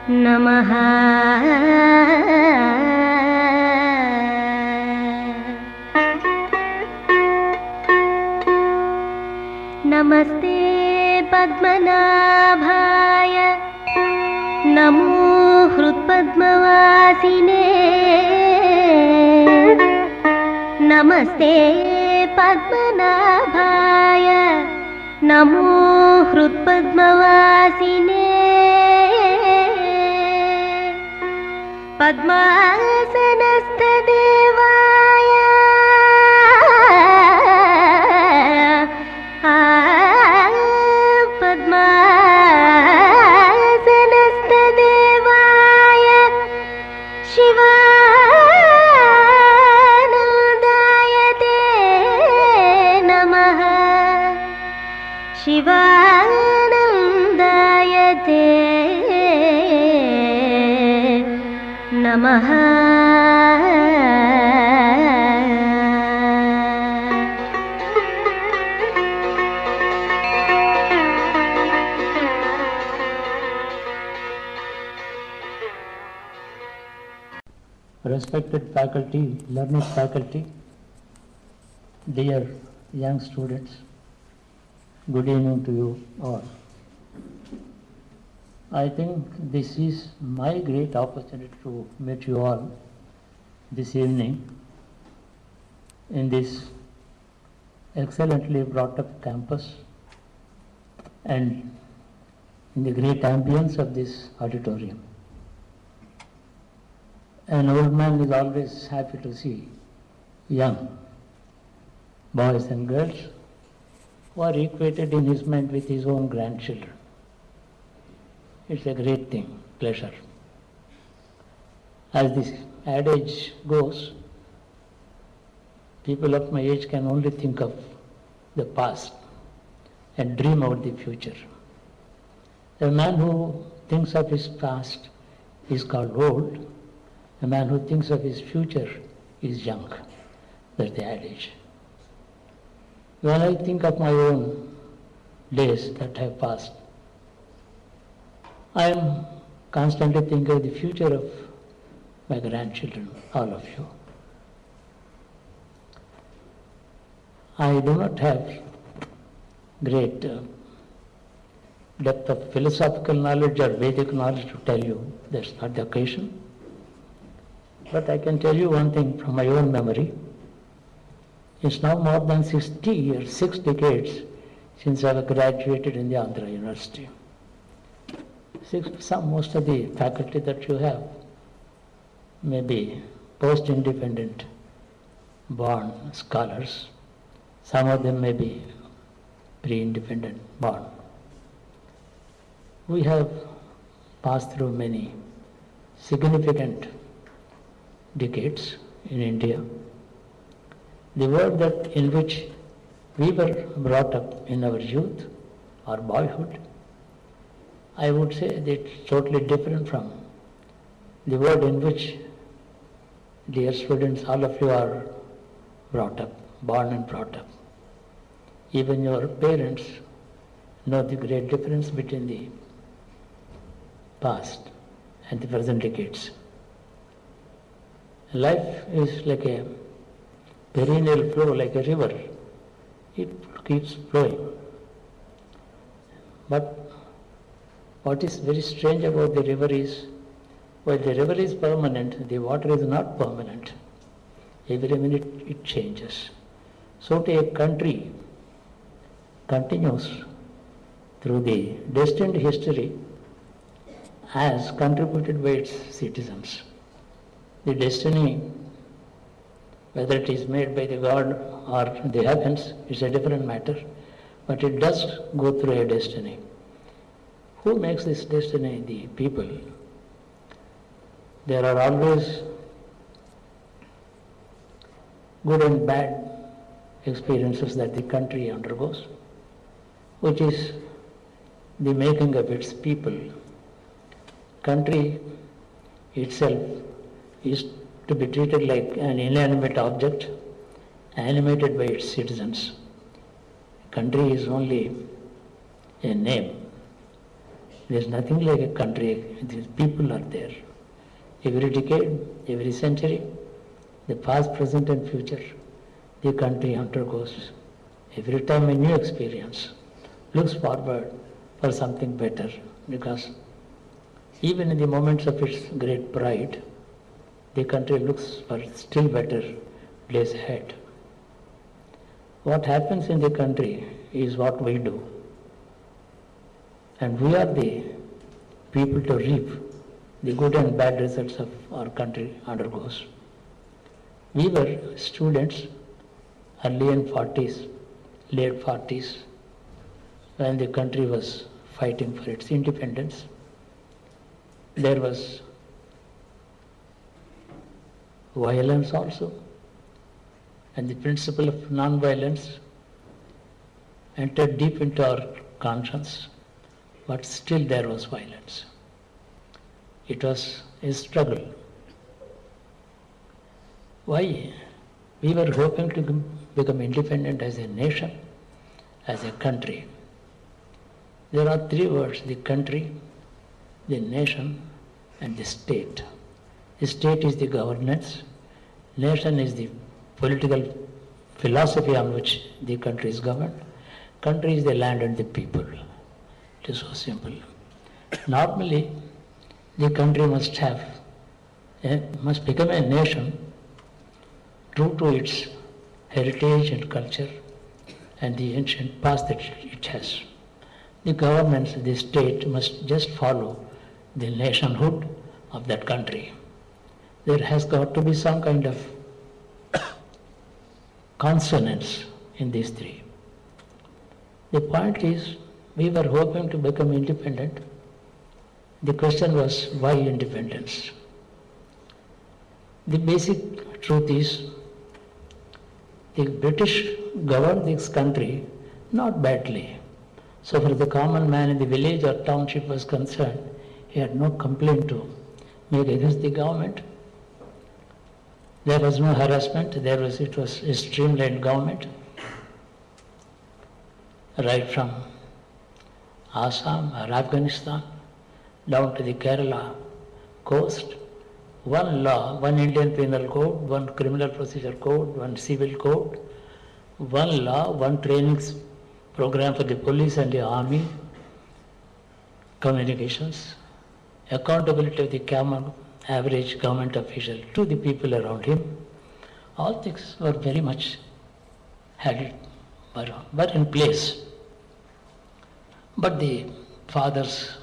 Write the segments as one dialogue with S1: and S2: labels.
S1: नमः। नमस्ते पद्मनाभाय नमो हृत्पद्मवासिने। नमस्ते पद्मनाभाय नमो हृत्पद्मवासिने। पद्मासनस्थदेवाय पद्मासनस्थदेवाय शिवानन्दाय ते नमः। शिवानन्दाय ते नमः।
S2: Respected faculty, learned faculty, dear young students, good evening to you all. I think this is my great opportunity to meet you all this evening in this excellently brought up campus and in the great ambience of this auditorium. An old man is always happy to see young boys and girls who are equated in his mind with his own grandchildren. It's a great thing, pleasure. As this adage goes, people of my age can only think of the past and dream about the future. A man who thinks of his past is called old. A man who thinks of his future is young. That's the adage. When I think of my own days that have passed, I am constantly thinking of the future of my grandchildren, all of you. I do not have great depth of philosophical knowledge or Vedic knowledge to tell you. That's not the occasion. But I can tell you one thing from my own memory. It's now more than 60 years, 6 decades since I graduated in the Andhra University. Most of the faculty that you have may be post-independent born scholars. Some of them may be pre-independent born. We have passed through many significant decades in India. The world in which we were brought up in our youth or boyhood, I would say that it's totally different from the world in which, dear students, all of you are brought up, born and brought up. Even your parents know the great difference between the past and the present decades. Life is like a perennial flow, like a river. It keeps flowing. But what is very strange about the river is, while the river is permanent, the water is not permanent. Every minute it changes. So a country continues through the destined history as contributed by its citizens. The destiny, whether it is made by the God or the heavens, is a different matter, but it does go through a destiny. Who makes this destiny? The people. There are always good and bad experiences that the country undergoes, which is the making of its people. Country itself is to be treated like an inanimate object, animated by its citizens. Country is only a name. There's nothing like a country. These people are there. Every decade, every century, the past, present and future, the country undergoes every time a new experience, looks forward for something better, because even in the moments of its great pride, the country looks for still better days ahead. What happens in the country is what we do. And we are the people to reap the good and bad results of our country undergoes. We were students early in 40s, late 40s, when the country was fighting for its independence. There was violence also, and the principle of non-violence entered deep into our conscience, but still there was violence. It was a struggle. Why? We were hoping to become independent as a nation, as a country. There are three words: the country, the nation, and the state. The state is the governance, nation is the political philosophy on which the country is governed, country is the land and the people. It is so simple. Normally, the country must become a nation true to its heritage and culture and the ancient past that it has. The governments, the state must just follow the nationhood of that country. There has got to be some kind of consonance in these three. The point is, we were hoping to become independent. The question was, why independence? The basic truth is, the British governed this country not badly. So for the common man in the village or township was concerned, he had no complaint to make against the government. There was no harassment, it was a streamlined government. Right from Assam or Afghanistan down to the Kerala coast, one law, one Indian penal code, one criminal procedure code, one civil code, one law, one training program for the police and the army, communications, accountability of the common average government official to the people around him. All things were very much were in place. But the fathers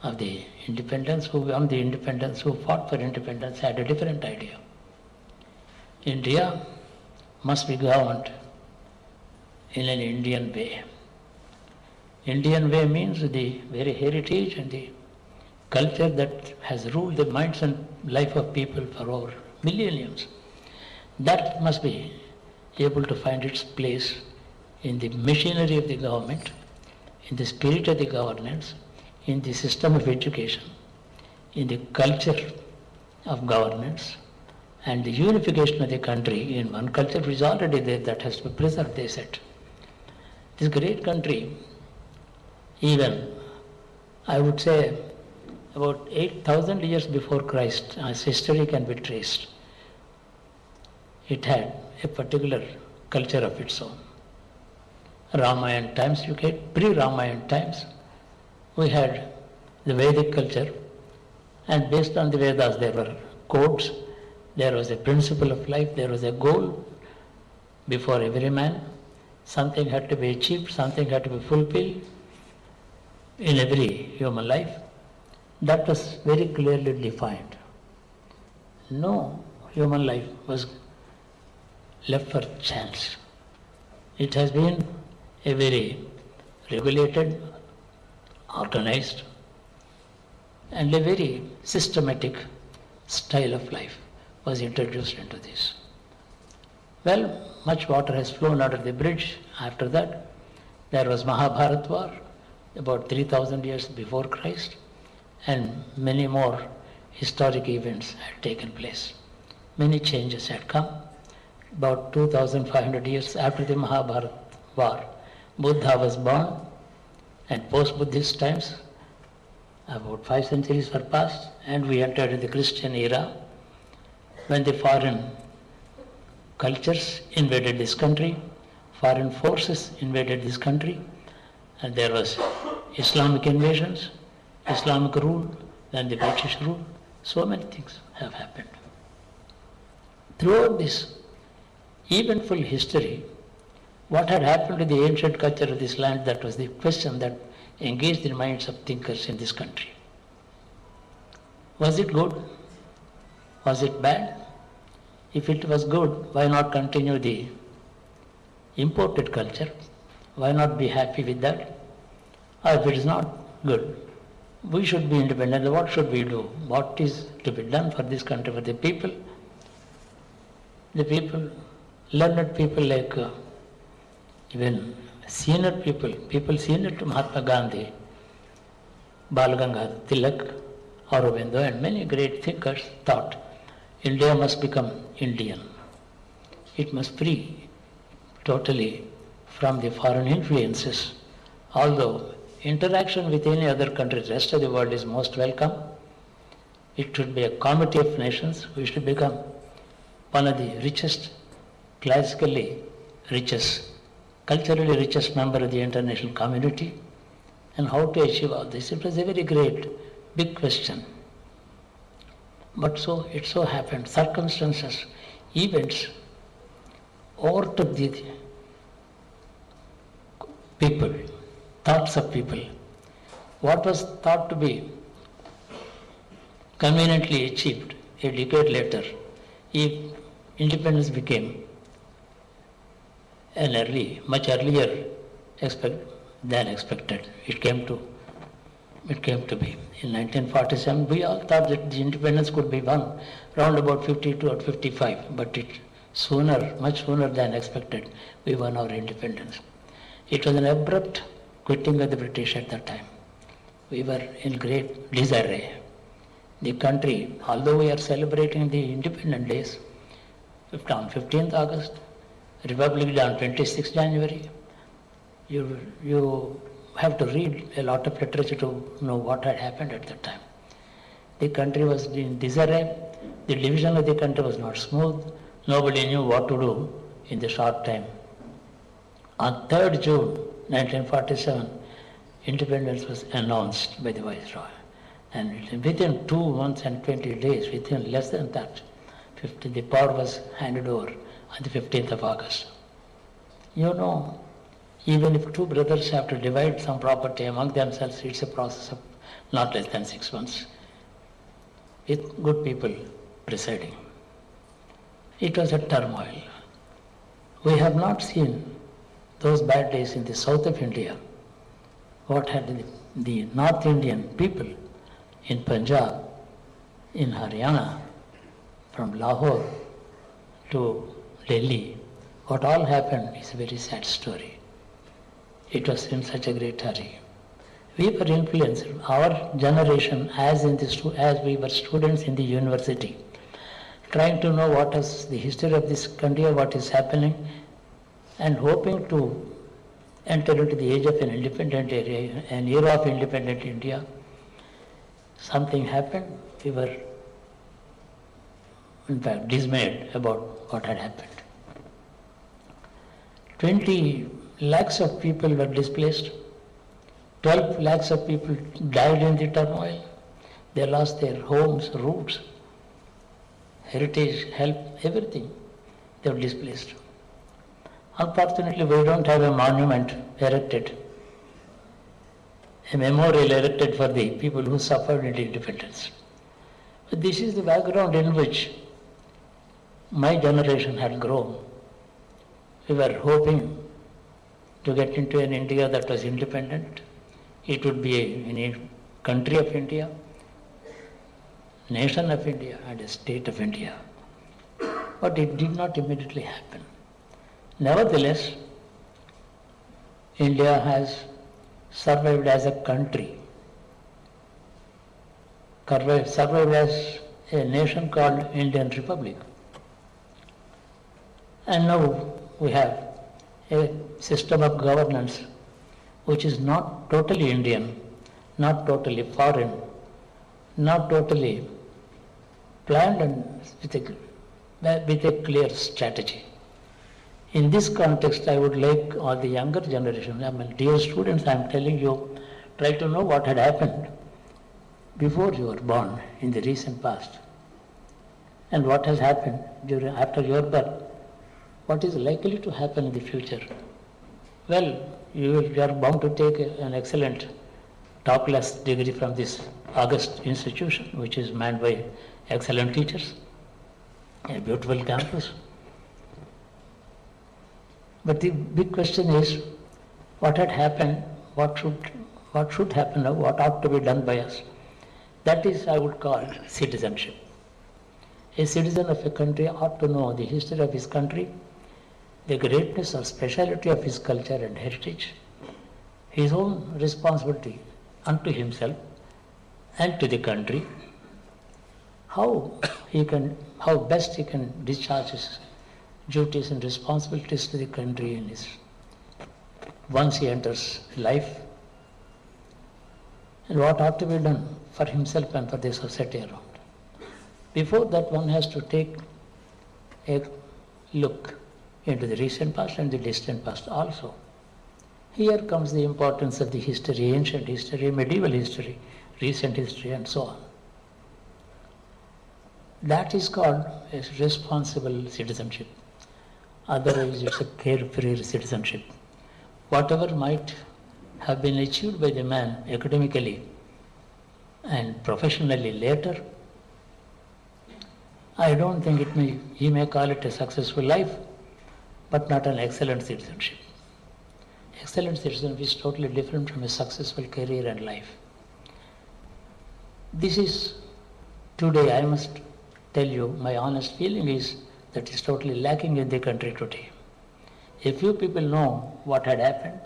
S2: of the independence, who won the independence, who fought for independence, had a different idea. India must be governed in an Indian way. Indian way means the very heritage and the culture that has ruled the minds and life of people for over millenniums. That must be able to find its place in the machinery of the government, in the spirit of the governance, in the system of education, in the culture of governance, and the unification of the country in one culture which is already there, that has to be preserved, they said. This great country, even, I would say, about 8,000 years before Christ, as history can be traced, it had a particular culture of its own. Ramayana times, you get pre-Ramayana times, we had the Vedic culture, and based on the Vedas there were codes, there was a principle of life, there was a goal before every man, something had to be achieved, something had to be fulfilled in every human life. That was very clearly defined. No human life was left for chance. It has been a very regulated, organized, and a very systematic style of life was introduced into this. Well, much water has flown under the bridge. After that, there was Mahabharat war, about 3,000 years before Christ, and many more historic events had taken place. Many changes had come. About 2,500 years after the Mahabharat war, Buddha was born, And post-Buddhist times, about 5 centuries were passed, and we entered in the Christian era, when the foreign cultures invaded this country, foreign forces invaded this country, and there was Islamic invasions, Islamic rule, then the British rule. So many things have happened. Throughout this eventful history, what had happened to the ancient culture of this land, that was the question that engaged the minds of thinkers in this country. Was it good? Was it bad? If it was good, why not continue the imported culture? Why not be happy with that? Or if it is not good, we should be independent. What should we do? What is to be done for this country, for the people? The people, learned people like even senior people senior to Mahatma Gandhi, Bal Gangadhar Tilak, Aurobindo, and many great thinkers thought India must become Indian. It must free totally from the foreign influences. Although interaction with any other country, the rest of the world is most welcome. It should be a comity of nations. We should become one of the richest, classically richest, culturally richest member of the international community. And how to achieve all this? It was a very great, big question. But so it so happened, circumstances, events overtook the people, thoughts of people. What was thought to be conveniently achieved a decade later, if independence became much earlier than expected. It came to be. In 1947, we all thought that the independence could be won around about 52 or 55, but much sooner than expected, we won our independence. It was an abrupt quitting of the British at that time. We were in great disarray. The country, although we are celebrating the independent days, on 15th August, Republic Day on 26th January, you have to read a lot of literature to know what had happened at that time. The country was in disarray. The division of the country was not smooth. Nobody knew what to do in the short time. On 3rd June 1947, independence was announced by the Viceroy. And within 2 months and 20 days, within less than that, the power was handed over on the 15th of August. You know, even if two brothers have to divide some property among themselves, it's a process of not less than 6 months, with good people presiding. It was a turmoil. We have not seen those bad days in the south of India. What had the North Indian people in Punjab, in Haryana, from Lahore to Delhi, what all happened is a very sad story. It was in such a great hurry. We were influenced, our generation, as we were students in the university, trying to know what is the history of this country, what is happening, and hoping to enter into the age of an independent area, an era of independent India. Something happened. We were, in fact, dismayed about what had happened. 20 lakhs of people were displaced. 12 lakhs of people died in the turmoil. They lost their homes, roots, heritage, health, everything. They were displaced. Unfortunately, we don't have a monument erected, a memorial erected for the people who suffered in independence. But this is the background in which my generation had grown. We were hoping to get into an India that was independent. It would be a country of India, nation of India, and a state of India. But it did not immediately happen. Nevertheless, India has survived as a country, survived as a nation called Indian Republic. And now we have a system of governance which is not totally Indian, not totally foreign, not totally planned and with a clear strategy. In this context, I would like all the younger generation, dear students, I am telling you, try to know what had happened before you were born in the recent past and what has happened after your birth, what is likely to happen in the future. Well, you are bound to take an excellent top-class degree from this august institution, which is manned by excellent teachers, a beautiful campus. But the big question is, what had happened, what should happen now, what ought to be done by us. That is, I would call citizenship. A citizen of a country ought to know the history of his country, the greatness or speciality of his culture and heritage, his own responsibility unto himself and to the country, how best he can discharge his duties and responsibilities to the country in his once he enters life, and what ought to be done for himself and for the society around. Before that, one has to take a look into the recent past and the distant past also. Here comes the importance of the history, ancient history, medieval history, recent history, and so on. That is called a responsible citizenship. Otherwise, it's a carefree citizenship. Whatever might have been achieved by the man academically and professionally later, I don't think he may call it a successful life, but not an excellent citizenship. Excellent citizenship is totally different from a successful career and life. This is, today I must tell you, my honest feeling is that is totally lacking in the country today. A few people know what had happened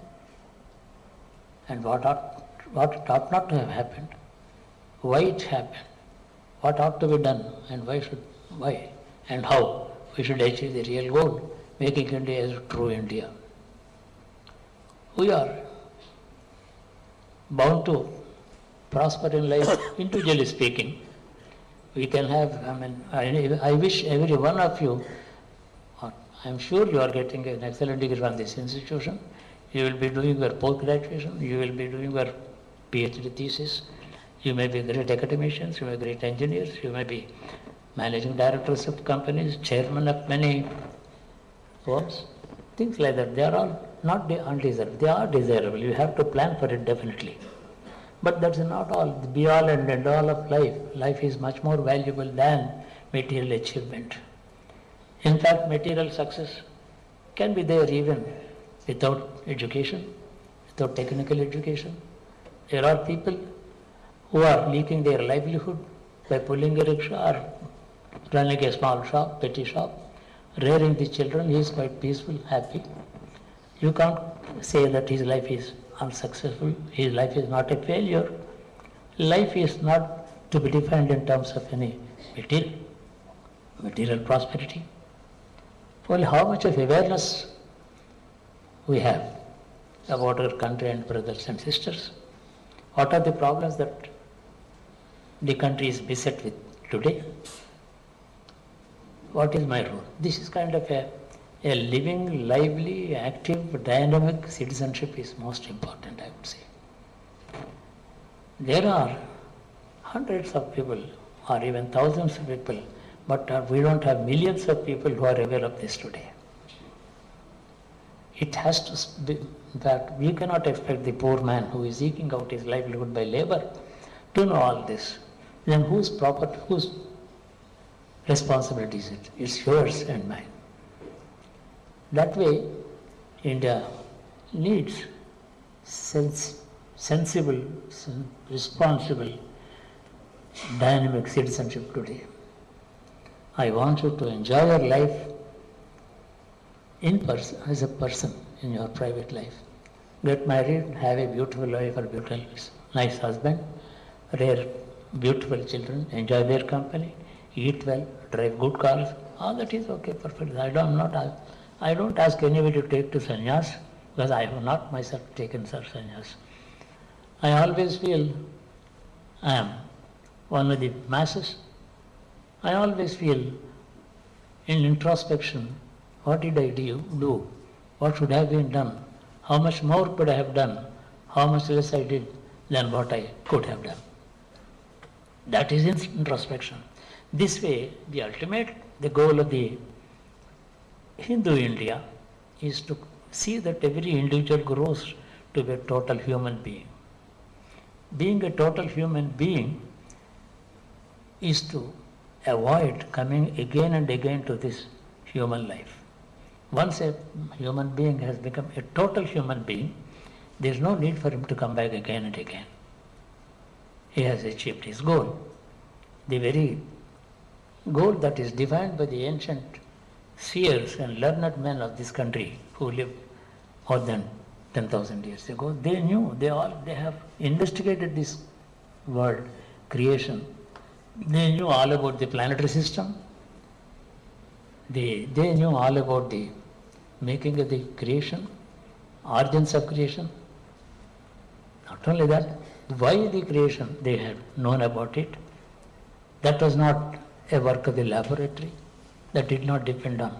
S2: and what ought not to have happened, why it happened, what ought to be done, and why and how we should achieve the real goal, making India as a true India. We are bound to prosper in life, individually speaking. We can have, I wish every one of you, I am sure you are getting an excellent degree from this institution. You will be doing your post-graduation, you will be doing your PhD thesis, you may be great academicians, you may be great engineers, you may be managing directors of companies, chairman of many firms, things like that. They are all not undesirable, they are desirable. You have to plan for it definitely. But that's not all, the be all and end all of life. Life is much more valuable than material achievement. In fact, material success can be there even without education, without technical education. There are people who are making their livelihood by pulling a rickshaw or running a small shop, petty shop, rearing the children. He is quite peaceful, happy. You can't say that his life is unsuccessful, his life is not a failure. Life is not to be defined in terms of any material prosperity. Well, how much of awareness we have about our country and brothers and sisters? What are the problems that the country is beset with today? What is my role? This is kind of a living, lively, active, dynamic citizenship is most important, I would say. There are hundreds of people or even thousands of people, but we don't have millions of people who are aware of this today. It has to be that we cannot expect the poor man who is eking out his livelihood by labor to know all this. Then whose responsibility is it? It's yours and mine. That way, India needs sensible, responsible, dynamic citizenship today. I want you to enjoy your life in person, as a person in your private life. Get married, have a beautiful wife or beautiful, nice husband, rear beautiful children, enjoy their company, eat well, drive good cars. All that is okay, perfect. I don't ask anybody to take to sannyas, because I have not myself taken such sannyas. I always feel I am one of the masses. I always feel in introspection, what did I do? What should have been done? How much more could I have done? How much less I did than what I could have done? That is introspection. This way, the goal of the Hindu India is to see that every individual grows to be a total human being. Being a total human being is to avoid coming again and again to this human life. Once a human being has become a total human being, there is no need for him to come back again and again. He has achieved his goal. The very goal that is defined by the ancient seers and learned men of this country who lived more than 10,000 years ago, they knew, they have investigated this world, creation. They knew all about the planetary system. They knew all about the making of the creation, origins of creation. Not only that, why the creation, they had known about it. That was not a work of the laboratory. That did not depend on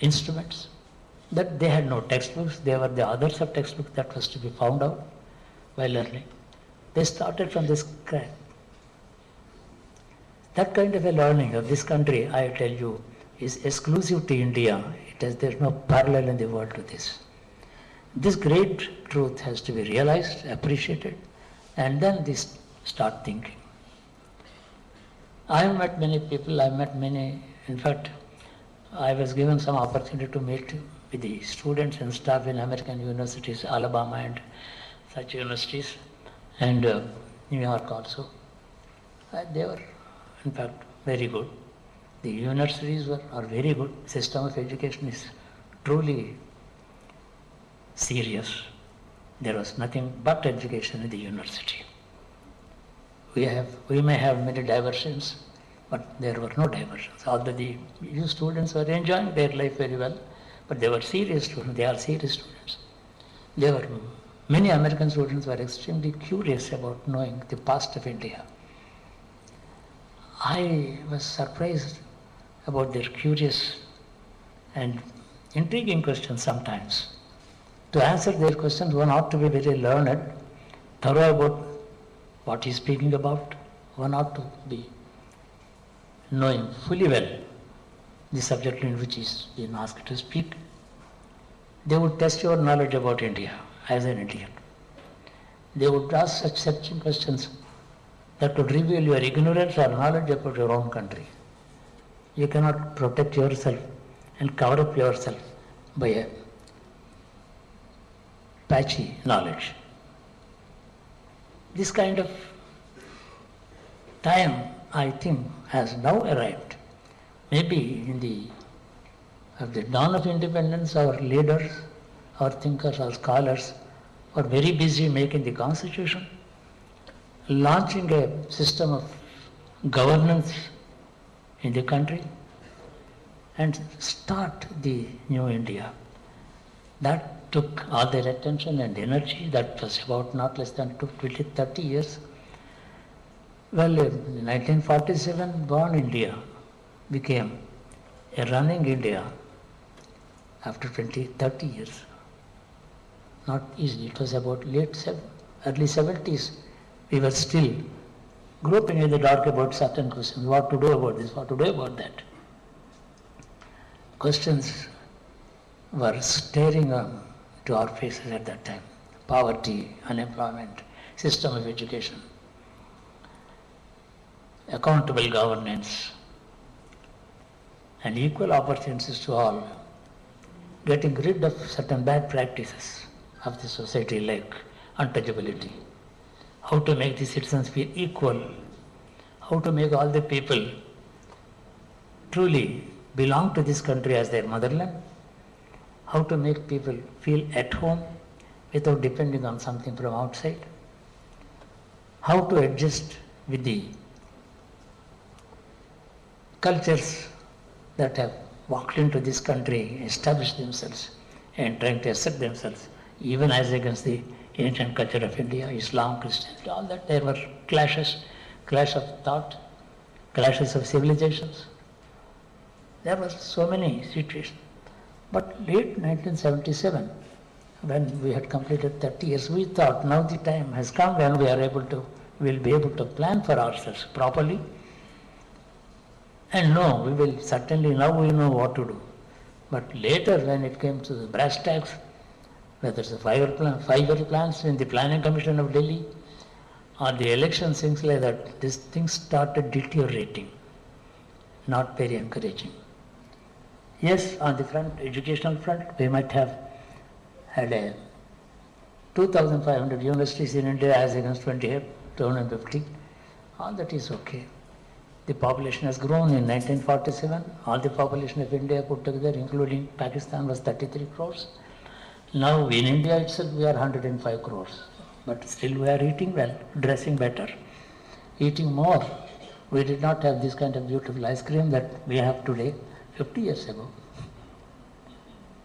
S2: instruments. That they had no textbooks. They were the authors of textbooks that was to be found out while learning. They started from the scratch. That kind of a learning of this country, I tell you, is exclusive to India. There is no parallel in the world to this. This great truth has to be realized, appreciated, and then this start thinking. I have met many people, in fact, I was given some opportunity to meet with the students and staff in American universities, Alabama and such universities, and New York also. They were, in fact, very good. The universities are very good. System of education is truly serious. There was nothing but education in the university. We may have many diversions, but there were no diversions. Although the students were enjoying their life very well, but they were serious students. They are serious students. Many American students were extremely curious about knowing the past of India. I was surprised about their curious and intriguing questions sometimes. To answer their questions, one ought to be very learned, thorough about what he is speaking about. One ought to be knowing fully well the subject in which he is being asked to speak. They would test your knowledge about India as an Indian. They would ask such searching questions that would reveal your ignorance or knowledge about your own country. You cannot protect yourself and cover up yourself by a patchy knowledge. This kind of time, I think, has now arrived. Maybe at the dawn of independence, our leaders, our thinkers, our scholars were very busy making the constitution, launching a system of governance in the country, and start the new India. That took all their attention and energy. That was about not less than 30 years. Well, in 1947, born India became a running India after 30 years. Not easy. It was about early 70s. We were still groping in the dark about certain questions. What to do about this? What to do about that? Questions were staring to our faces at that time. Poverty, unemployment, system of education, accountable governance, and equal opportunities to all, getting rid of certain bad practices of the society like untouchability, how to make the citizens feel equal, how to make all the people truly belong to this country as their motherland, how to make people feel at home without depending on something from outside, how to adjust with the cultures that have walked into this country, established themselves and trying to assert themselves even as against the ancient culture of India, Islam, Christianity, all that there were clashes, clash of thought, clashes of civilizations. There were so many situations. But late 1977, when we had completed 30 years, we thought now the time has come when we'll be able to plan for ourselves properly. And no, we will certainly, now we know what to do. But later when it came to the brass tacks, whether it's the 5-year plans in the Planning Commission of Delhi or the elections, things like that, these things started deteriorating, not very encouraging. Yes, on the front, educational front, we might have had 2,500 universities in India as against 250. All that is okay. The population has grown in 1947. All the population of India put together, including Pakistan, was 33 crores. Now in India itself we are 105 crores. But still we are eating well, dressing better, eating more. We did not have this kind of beautiful ice cream that we have today 50 years ago.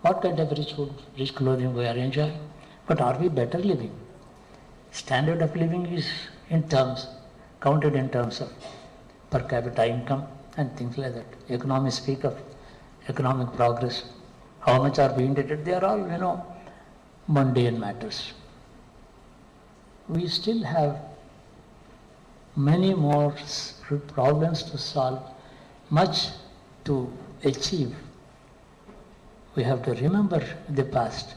S2: What kind of rich food, rich clothing we are enjoying? But are we better living? Standard of living is counted in terms of per capita income and things like that. Economists speak of economic progress. How much are we indebted? They are all, mundane matters. We still have many more problems to solve, much to achieve. We have to remember the past,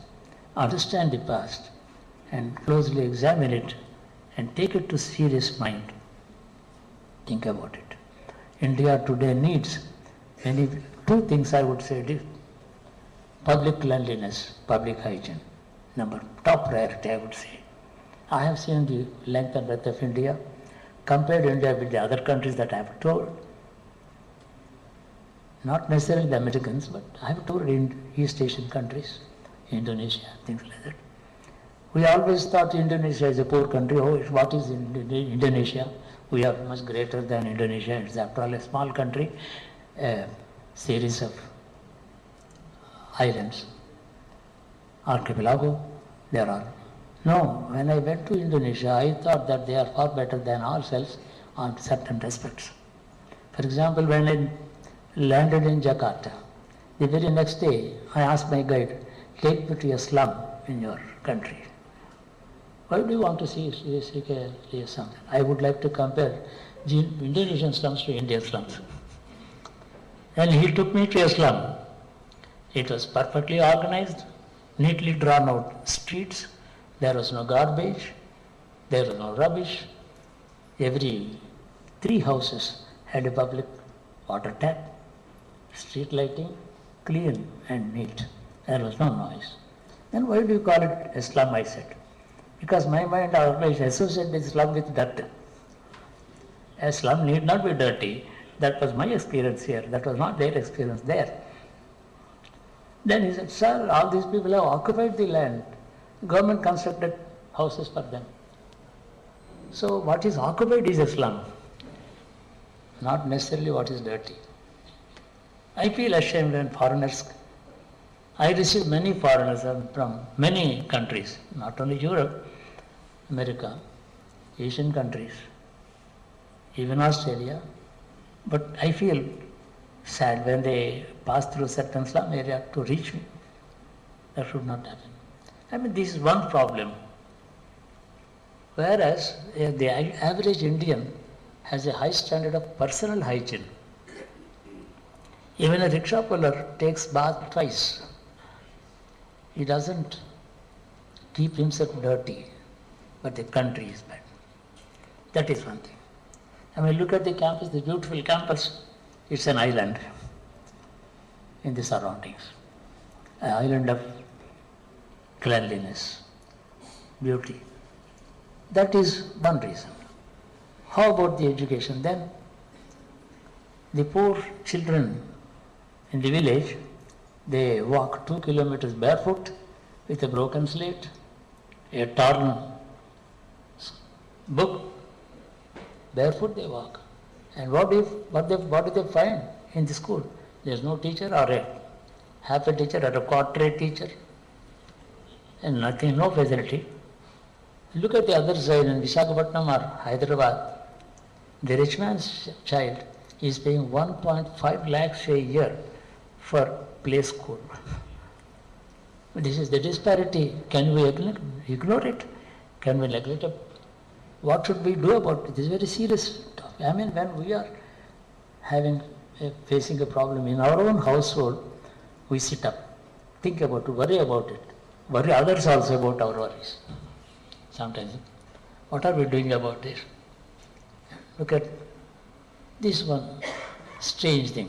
S2: understand the past, and closely examine it and take it to serious mind. Think about it. India today needs two things, I would say: public cleanliness, public hygiene. Top priority, I would say. I have seen the length and breadth of India, compared India with the other countries that I have toured. Not necessarily the Americans, but I have toured in East Asian countries, Indonesia, things like that. We always thought Indonesia is a poor country. Oh, what is Indonesia? We are much greater than Indonesia. It's after all a small country, a series of islands, archipelago, there are. No, when I went to Indonesia, I thought that they are far better than ourselves on certain aspects. For example, when I landed in Jakarta, the very next day I asked my guide, take me to a slum in your country. Why do you want to see something? I would like to compare Indonesian slums to Indian slums. And he took me to a slum. It was perfectly organized, neatly drawn out streets. There was no garbage, there was no rubbish. Every 3 houses had a public water tap, street lighting, clean and neat. There was no noise. Then why do you call it a slum, I said? Because my mind always associated the slum with dirt. A slum need not be dirty. That was my experience here. That was not their experience there. Then he said, sir, all these people have occupied the land. Government constructed houses for them. So what is occupied is a slum, not necessarily what is dirty. I feel ashamed when foreigners, I receive many foreigners from many countries, not only Europe, America, Asian countries, even Australia, but I feel sad when they pass through certain slum area to reach me. That should not happen. This is one problem. Whereas the average Indian has a high standard of personal hygiene. Even a rickshaw puller takes bath twice. He doesn't keep himself dirty, but the country is bad. That is one thing. Look at the campus, the beautiful campus. It's an island in the surroundings. An island of cleanliness, beauty. That is one reason. How about the education then? The poor children in the village, they walk 2 kilometers barefoot with a broken slate, a torn book. Barefoot they walk. And what do they find in the school? There is no teacher or half a teacher or a quarter teacher. And nothing, no facility. Look at the other side in Visakhapatnam or Hyderabad. The rich man's child is paying 1.5 lakhs a year for play school. This is the disparity. Can we ignore it? Can we neglect it? What should we do about it? This is very serious topic. I mean, when we are facing a problem in our own household, we sit up, think about it, worry about it, worry others also about our worries. Sometimes, what are we doing about this? Look at this one strange thing,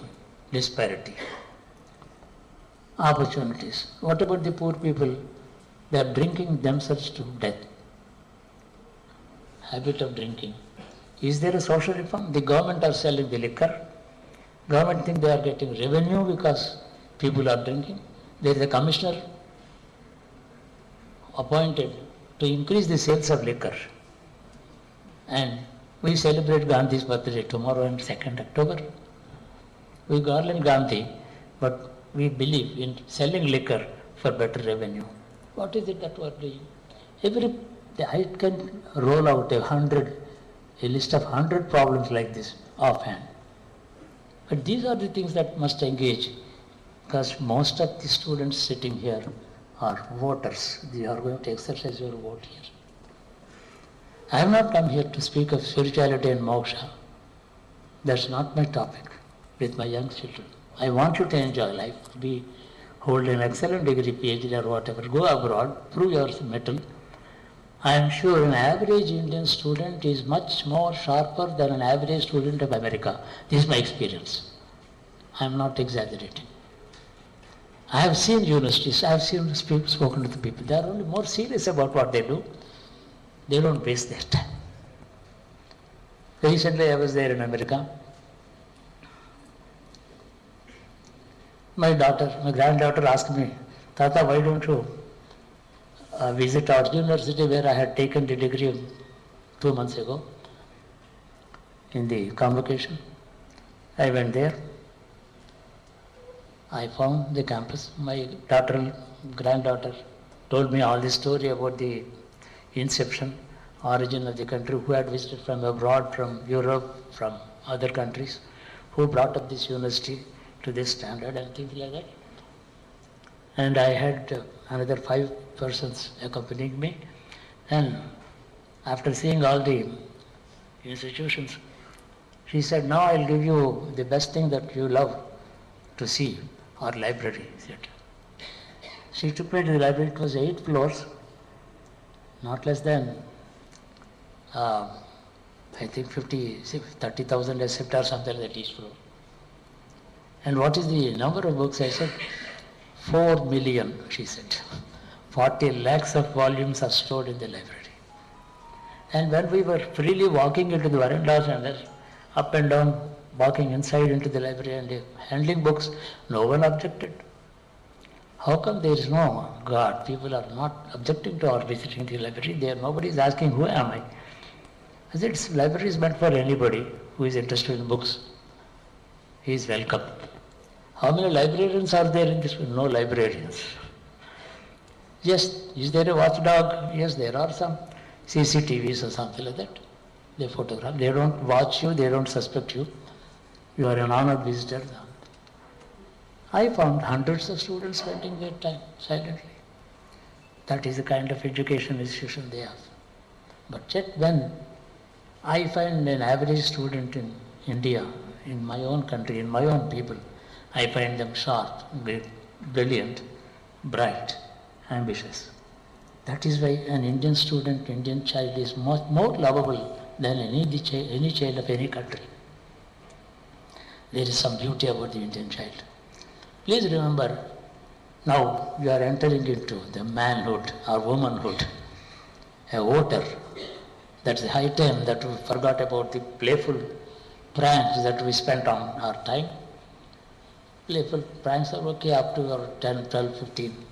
S2: disparity. Opportunities. What about the poor people? They are drinking themselves to death. Habit of drinking. Is there a social reform? The government are selling the liquor. Government think they are getting revenue because people are drinking. There is a commissioner appointed to increase the sales of liquor. And we celebrate Gandhi's birthday tomorrow on 2nd October. We garland Gandhi, but we believe in selling liquor for better revenue. What is it that we are doing? I can roll out a list of 100 problems like this offhand. But these are the things that must engage, because most of the students sitting here are voters. They are going to exercise your vote here. I have not come here to speak of spirituality and moksha. That's not my topic with my young children. I want you to enjoy life, hold an excellent degree, PhD or whatever, go abroad, prove your mettle. I am sure an average Indian student is much more sharper than an average student of America. This is my experience. I am not exaggerating. I have seen universities, I have spoken to the people. They are only more serious about what they do. They don't waste their time. Recently I was there in America. My granddaughter asked me, Tata, why don't you visit our university where I had taken the degree 2 months ago in the convocation. I went there. I found the campus. My granddaughter told me all the story about the inception, origin of the country, who had visited from abroad, from Europe, from other countries, who brought up this university to this standard and things like that. And I had another 5 persons accompanying me. And after seeing all the institutions, she said, now I'll give you the best thing that you love to see, our library. She took me to the library. It was 8 floors, not less than, I think 30,000 except or something like that each floor. And what is the number of books? I said, 4 million, she said. 40 lakhs of volumes are stored in the library. And when we were freely walking into the verandas and up and down, walking inside into the library and handling books, no one objected. How come there is no God? People are not objecting to our visiting the library. Nobody is asking, who am I? I said, library is meant for anybody who is interested in books. He is welcome. How many librarians are there in this world? No librarians. Yes, is there a watchdog? Yes, there are some CCTVs or something like that. They photograph. They don't watch you, they don't suspect you. You are an honored visitor. I found hundreds of students spending their time silently. That is the kind of education institution they have. But yet when I find an average student in India, in my own country, in my own people, I find them sharp, brilliant, bright, ambitious. That is why an Indian student, Indian child is more lovable than any child of any country. There is some beauty about the Indian child. Please remember, now you are entering into the manhood or womanhood, a voter. That's the high time that we forgot about the playful pranks that we spent on our time. Playful pranks are okay up to your 10, 12, 15.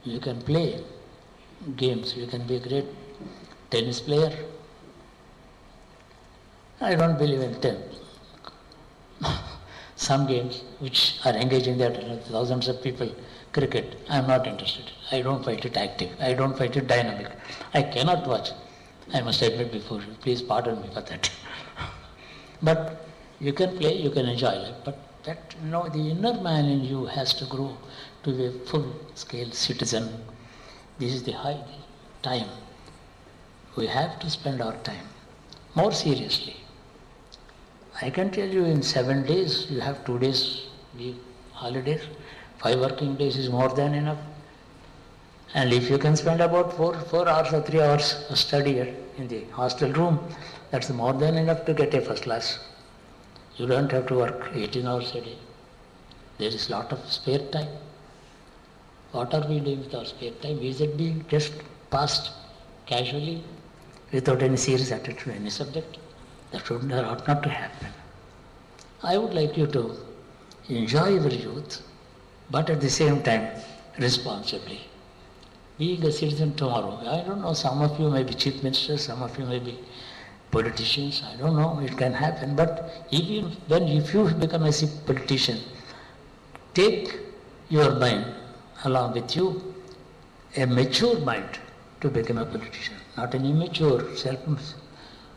S2: You can play games. You can be a great tennis player. I don't believe in tennis. Some games which are engaging there, thousands of people cricket, I am not interested. I don't find it active. I don't find it dynamic. I cannot watch. I must admit before you, please pardon me for that. But you can play, you can enjoy life. But that, the inner man in you has to grow to be a full-scale citizen. This is the high time. We have to spend our time more seriously. I can tell you in 7 days, you have 2 days leave holidays. 5 working days is more than enough. And if you can spend about 4 hours or 3 hours of study in the hostel room, that's more than enough to get a first class. You don't have to work 18 hours a day. There is a lot of spare time. What are we doing with our spare time? Is it being just passed casually without any serious attention to any subject? That ought not to happen. I would like you to enjoy your youth, but at the same time, responsibly. Being a citizen tomorrow, I don't know, some of you may be chief ministers, some of you may be politicians, I don't know, it can happen, but if you become a politician, take your mind along with you, a mature mind to become a politician, not an immature,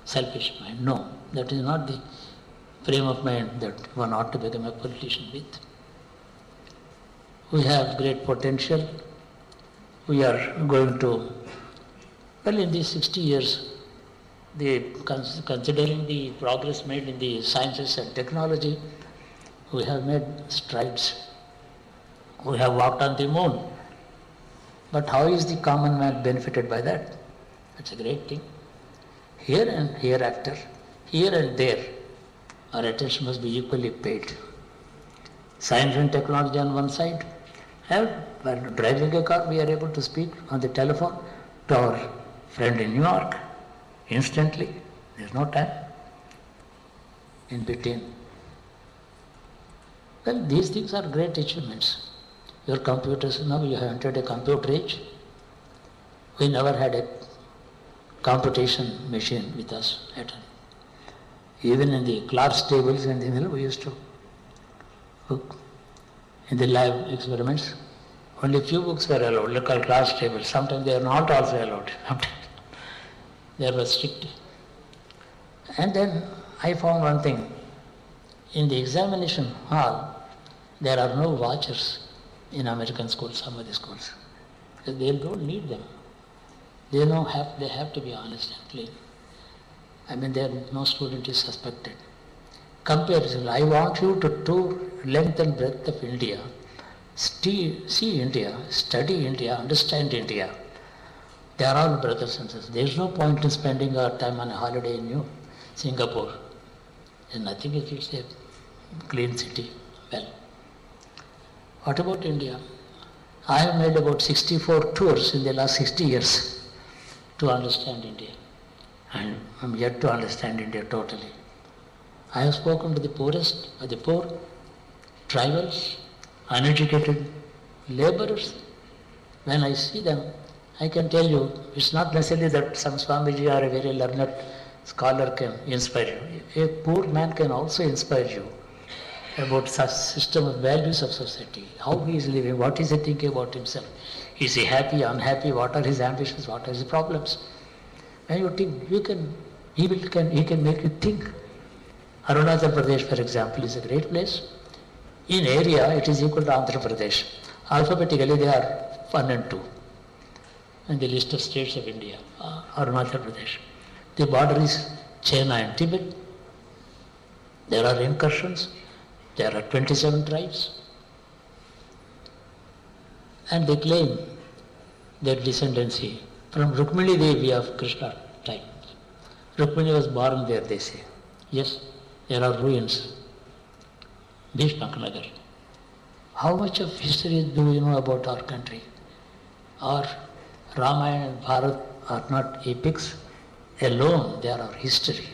S2: selfish mind. No, that is not the frame of mind that one ought to become a politician with. We have great potential. We are going to, in these 60 years, considering the progress made in the sciences and technology, we have made strides. We have walked on the moon. But how is the common man benefited by that? That's a great thing. Here and hereafter, here and there, our attention must be equally paid. Science and technology on one side, while driving a car, we are able to speak on the telephone to our friend in New York instantly. There's no time in between. Well, these things are great achievements. Your computers, now you have entered a computer age. We never had a computation machine with us at all. Even in the class tables and the middle, we used to book. In the lab experiments, only few books were allowed, local class tables. Sometimes they are not also allowed. They were strict. And then I found one thing. In the examination hall, there are no watchers in American schools, some of the schools. Because they don't need them. They have to be honest and clean. No student is suspected. Comparison. I want you to tour length and breadth of India. See India, study India, understand India. They are all brothers and sisters. There is no point in spending our time on a holiday in Singapore. There's nothing, it's a clean city. Well, what about India? I have made about 64 tours in the last 60 years to understand India. And I'm yet to understand India totally. I have spoken to the poorest, the poor, tribals, uneducated laborers. When I see them, I can tell you, it's not necessarily that some Swamiji or a very learned scholar can inspire you. A poor man can also inspire you about such system of values of society, how he is living, what is he thinking about himself. Is he happy, unhappy, what are his ambitions, what are his problems. When you think, he can make you think. Arunachal Pradesh, for example, is a great place. In area, it is equal to Andhra Pradesh. Alphabetically, they are 1 and 2 in the list of states of India. Arunachal Pradesh. The border is China and Tibet. There are incursions. There are 27 tribes. And they claim their descendancy from Rukmini Devi of Krishna time. Rukmini was born there, they say. Yes, there are ruins. Bhishmanagar. How much of history do we know about our country? Our Ramayana and Bharat are not epics alone, they are our history.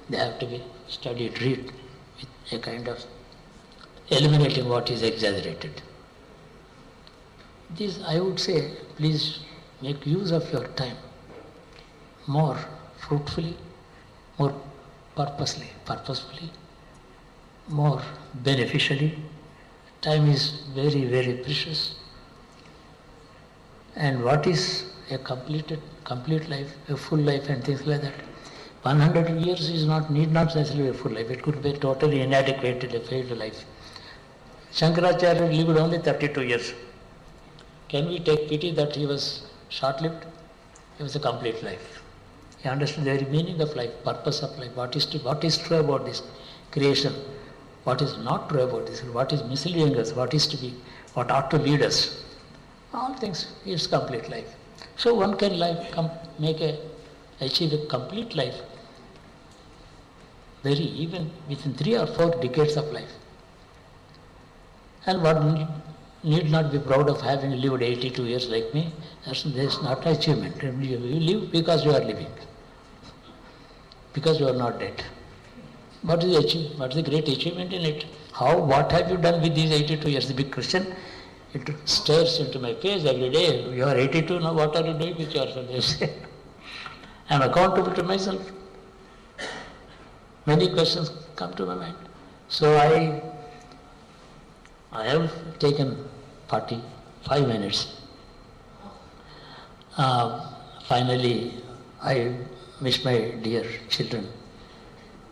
S2: They have to be studied, read with a kind of eliminating what is exaggerated. This, I would say, please make use of your time more fruitfully, more purposefully, more beneficially. Time is very, very precious. And what is a complete life, a full life and things like that. 100 years need not necessarily be a full life. It could be totally inadequate, a failed life. Shankaracharya lived only 32 years. Can we take pity that he was short-lived? It was a complete life. He understood the very meaning of life, purpose of life, what is true about this creation, what is not true about this, what is misleading us, what is to be, what ought to lead us. All things is complete life. So one can achieve a complete life even within 3 or 4 decades of life. And one need not be proud of having lived 82 years like me. That's not an achievement. You live because you are living, because you are not dead. What is the great achievement in it? What have you done with these 82 years? The big question. It stares into my face every day. You are 82 now, what are you doing with yourself? They say. I am accountable to myself. Many questions come to my mind. So I have taken 45 minutes. Finally, I wish my dear children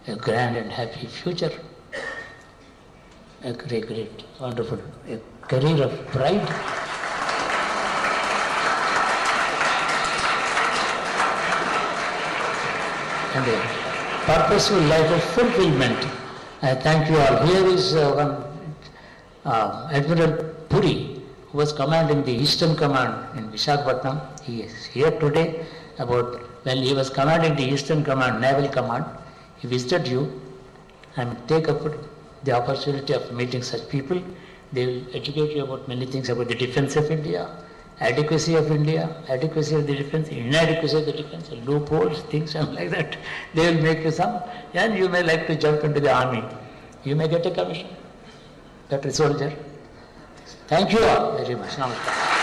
S2: a grand and happy future, a great, wonderful, a career of pride. And a purposeful life of fulfillment. I thank you all. Here is one Admiral Puri, who was commanding the Eastern Command in Visakhapatnam. He is here today. When he was commanding the Eastern Command, Naval Command, he visited you and take up the opportunity of meeting such people. They will educate you about many things about the defense of India, adequacy of India, adequacy of the defense, inadequacy of the defense, loopholes, things and like that. They will make you some, and you may like to jump into the army. You may get a commission, that is soldier. Thank you all very much. Namaskar.